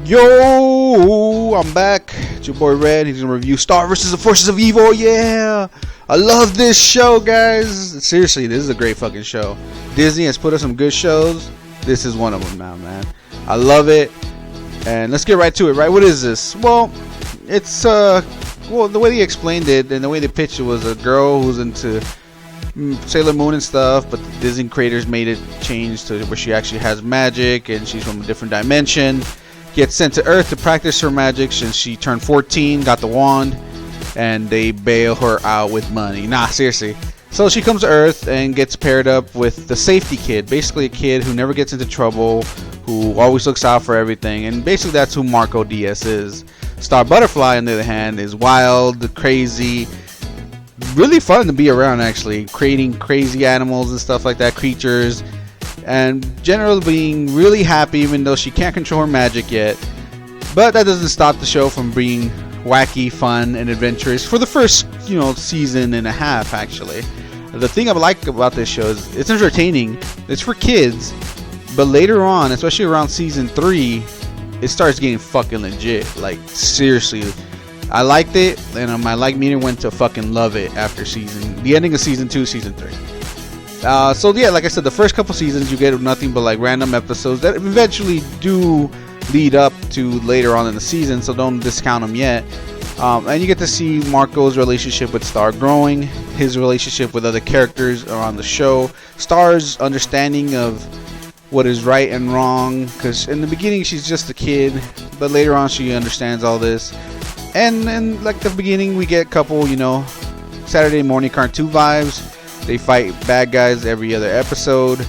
Yo, I'm back. It's your boy Red. He's gonna review Star vs. the Forces of Evil. Yeah, I love this show, guys. Seriously, this is a great fucking show. Disney has put us some good shows. This is one of them now, man. I love it. And let's get right to it. Right, what is this? Well, it's the way they explained it and the way they pitched it was a girl who's into Sailor Moon and stuff, but the Disney creators made it change to where she actually has magic and she's from a different dimension. Gets sent to Earth to practice her magic since she turned 14, got the wand, and they bail her out with money. Nah, seriously. So she comes to Earth and gets paired up with the safety kid, basically a kid who never gets into trouble, who always looks out for everything, and basically that's who Marco Diaz is. Star Butterfly, on the other hand, is wild, crazy, really fun to be around, actually, creating crazy animals and stuff like that, creatures, and generally being really happy even though she can't control her magic yet. But that doesn't stop the show from being wacky, fun, and adventurous for the first, season and a half, actually. The thing I like about this show is it's entertaining, it's for kids, but later on, especially around season 3, it starts getting fucking legit. Like, seriously, I liked it, and my like meter went to fucking love it after the ending of season 2, season 3. So yeah, like I said, the first couple seasons you get nothing but like random episodes that eventually do lead up to later on in the season, so don't discount them yet. And you get to see Marco's relationship with Star growing, his relationship with other characters around the show, Star's understanding of what is right and wrong, because in the beginning she's just a kid, but later on she understands all this. And like the beginning we get a couple, Saturday morning cartoon vibes. They fight bad guys every other episode.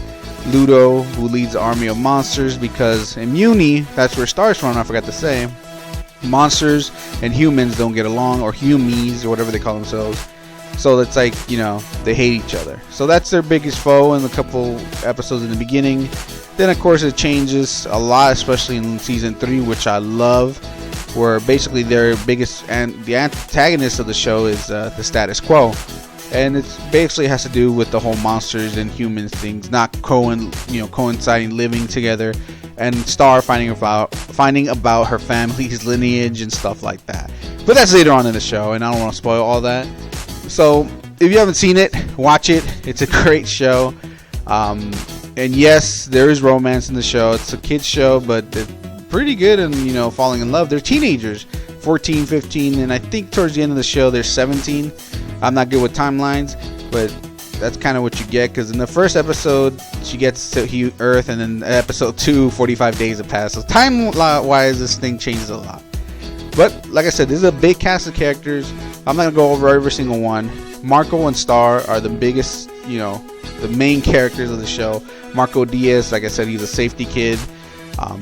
Ludo, who leads the army of monsters, because in Mewni, that's where Star's from, I forgot to say, monsters and humans don't get along, or humies, or whatever they call themselves. So it's like, they hate each other. So that's their biggest foe in a couple episodes in the beginning. Then, of course, it changes a lot, especially in season 3, which I love, where basically their biggest, and the antagonist of the show is the status quo. And it basically has to do with the whole monsters and humans things not coinciding, living together, and Star finding about her family's lineage and stuff like that. But that's later on in the show, and I don't want to spoil all that. So if you haven't seen it, watch it. It's a great show. And yes, there is romance in the show. It's a kids show, but they're pretty good and falling in love. They're teenagers, 14, 15, and I think towards the end of the show they're 17. I'm not good with timelines, but that's kind of what you get, because in the first episode she gets to Earth, and then episode 2, 45 days have passed. So time-wise, this thing changes a lot. But like I said, this is a big cast of characters. I'm not gonna go over every single one. Marco and Star are the biggest, the main characters of the show. Marco Diaz, like I said, he's a safety kid,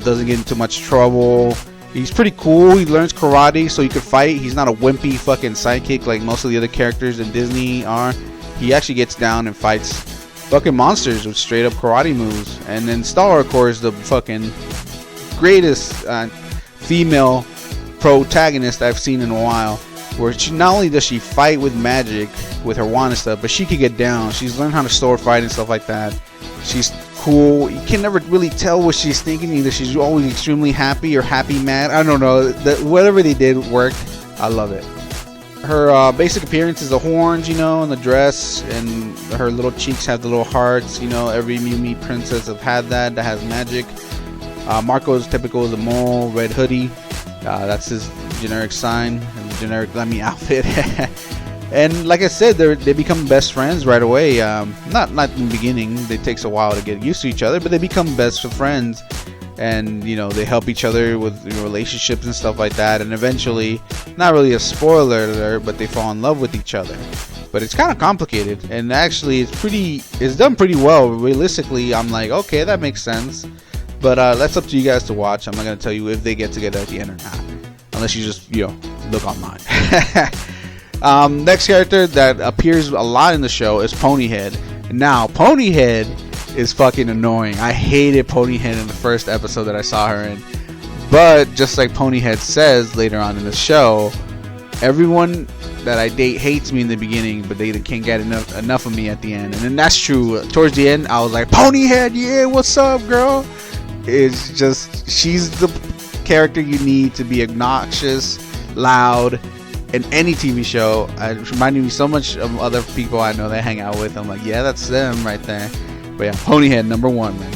doesn't get into much trouble. He's pretty cool. He learns karate so he could fight. He's not a wimpy fucking sidekick like most of the other characters in Disney are. He actually gets down and fights fucking monsters with straight up karate moves. And then Star, of course, the fucking greatest female protagonist I've seen in a while, where she not only does she fight with magic with her wand and stuff, but she can get down. She's learned how to sword fight and stuff like that. She's cool. You can never really tell what she's thinking. Either she's always extremely happy or happy mad. I don't know. Whatever they did worked. I love it. Her basic appearance is the horns, and the dress, and her little cheeks have the little hearts. Every Mewni princess have had that has magic. Marco's typical is a mole, red hoodie. That's his generic sign and generic outfit. And like I said, they become best friends right away. Not in the beginning. It takes a while to get used to each other, but they become best friends. And, they help each other with relationships and stuff like that. And eventually, not really a spoiler alert, but they fall in love with each other. But it's kind of complicated. And actually, it's done pretty well. Realistically, I'm like, okay, that makes sense. But that's up to you guys to watch. I'm not going to tell you if they get together at the end or not. Unless you just, look online. Next character that appears a lot in the show is Ponyhead. Now, Ponyhead is fucking annoying. I hated Ponyhead in the first episode that I saw her in. But just like Ponyhead says later on in the show, everyone that I date hates me in the beginning, but they can't get enough of me at the end. And then that's true. Towards the end, I was like, Ponyhead, yeah, what's up, girl? It's just, she's the character you need to be obnoxious, loud, in any TV show. It reminded me so much of other people I know that hang out with. I'm like, yeah, that's them right there. But yeah, Ponyhead #1, man.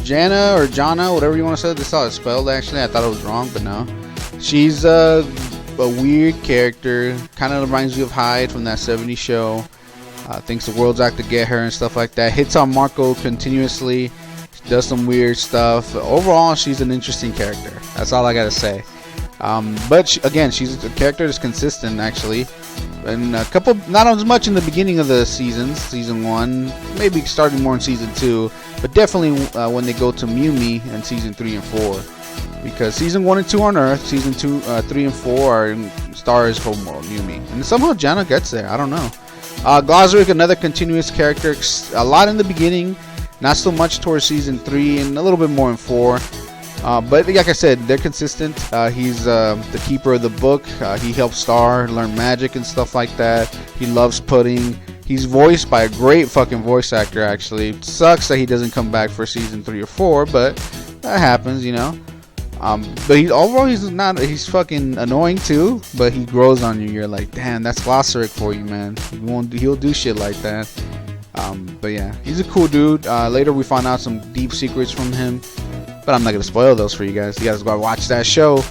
Jana or Jana, whatever you want to say. This is how it's spelled. Actually, I thought it was wrong, but no. She's a weird character. Kind of reminds you of Hyde from that '70s show. Thinks the world's out to get her and stuff like that. Hits on Marco continuously. Does some weird stuff. Overall, she's an interesting character. That's all I gotta say. But again, she's a character that's consistent, actually. And a couple, not as much in the beginning of the seasons, season 1, maybe starting more in season 2, but definitely when they go to Mewni in season 3 and 4. Because season 1 and 2 are on Earth, season 2, 3 and 4 are in Star's homeworld, Mewni. And somehow Jana gets there, I don't know. Glazeric, another continuous character, a lot in the beginning, not so much towards season 3, and a little bit more in 4. But like I said, they're consistent. He's the keeper of the book. He helps Star learn magic and stuff like that. He loves pudding. He's voiced by a great fucking voice actor, actually. It sucks that he doesn't come back for season 3 or 4, but that happens, you know. But overall, he's fucking annoying too, but he grows on you. You're like, damn, that's Glazeric for you, man. He'll do shit like that. But yeah, he's a cool dude. Later we find out some deep secrets from him, but I'm not gonna spoil those for you guys. You guys gotta watch that show.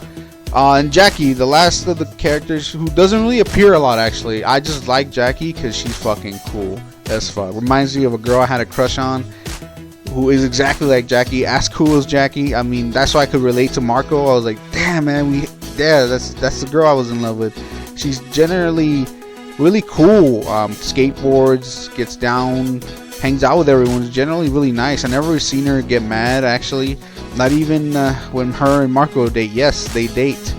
And Jackie, the last of the characters who doesn't really appear a lot, actually. I just like Jackie because she's fucking cool as fuck. Reminds me of a girl I had a crush on, who is exactly like Jackie, as cool as Jackie. I mean, that's why I could relate to Marco. I was like, damn, man, that's the girl I was in love with. She's generally really cool. Skateboards, gets down, hangs out with everyone. Is generally really nice. I never seen her get mad, actually. Not even when her and Marco date. Yes, they date,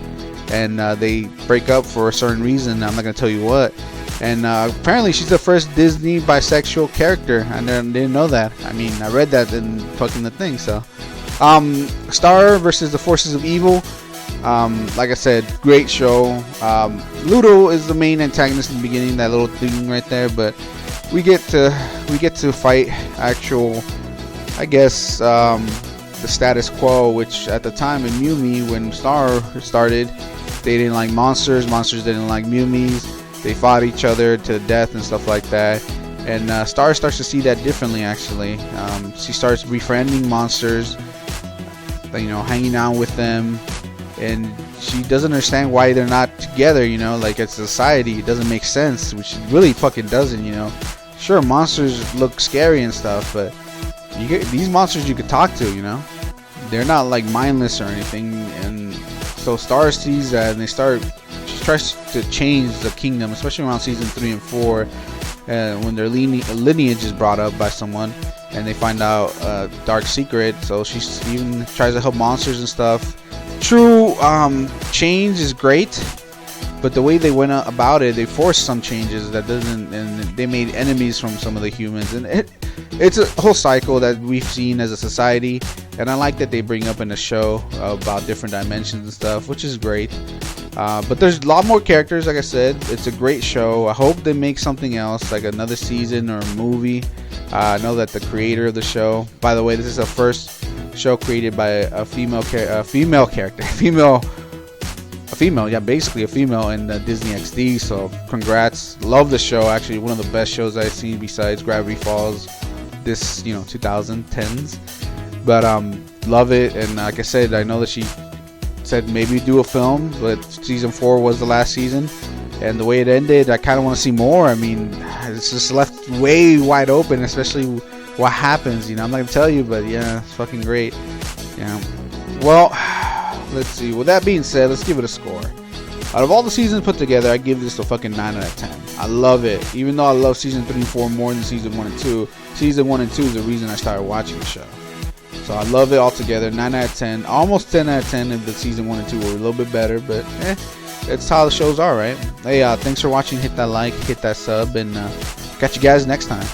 and they break up for a certain reason. I'm not gonna tell you what. And apparently she's the first Disney bisexual character. I didn't know that. I mean, I read that in fucking the thing. So, Star versus the Forces of Evil. Like I said, great show. Ludo is the main antagonist in the beginning, that little thing right there. But we get to fight actual, I guess, the status quo, which at the time in Mewni, when Star started, they didn't like monsters. Monsters didn't like Mewnis. They fought each other to death and stuff like that. And Star starts to see that differently, actually. She starts befriending monsters, you know, hanging out with them. And she doesn't understand why they're not together, you know, like it's society. It doesn't make sense, which it really fucking doesn't, you know. Sure, monsters look scary and stuff, but these monsters you could talk to, you know. They're not like mindless or anything. And so Star sees that, and she tries to change the kingdom, especially around season 3 and 4, when their lineage is brought up by someone, and they find out a dark secret. So she even tries to help monsters and stuff. True, change is great, but the way they went about it, they forced some changes that doesn't, and they made enemies from some of the humans, and it's a whole cycle that we've seen as a society. And I like that they bring up in the show about different dimensions and stuff, which is great. But there's a lot more characters. Like I said, it's a great show. I hope they make something else, like another season or a movie. I know that the creator of the show, by the way, this is the first show created by a female character, yeah, basically a female in Disney XD. So congrats, love the show. Actually, one of the best shows I've seen besides Gravity Falls, this 2010s. But love it. And like I said, I know that she said maybe do a film, but season 4 was the last season, and the way it ended, I kind of want to see more. I mean, it's just left way wide open, especially what happens, you know. I'm not gonna tell you, but yeah, it's fucking great. Yeah. Well, let's see. With that being said, let's give it a score. Out of all the seasons put together, I give this a fucking 9 out of 10. I love it. Even though I love season 3 and 4 more than season 1 and 2, season 1 and 2 is the reason I started watching the show. So I love it all together. 9 out of 10. Almost 10 out of 10 if the season 1 and 2 were a little bit better, but that's how the shows are, right? Hey, thanks for watching. Hit that like, hit that sub, and catch you guys next time.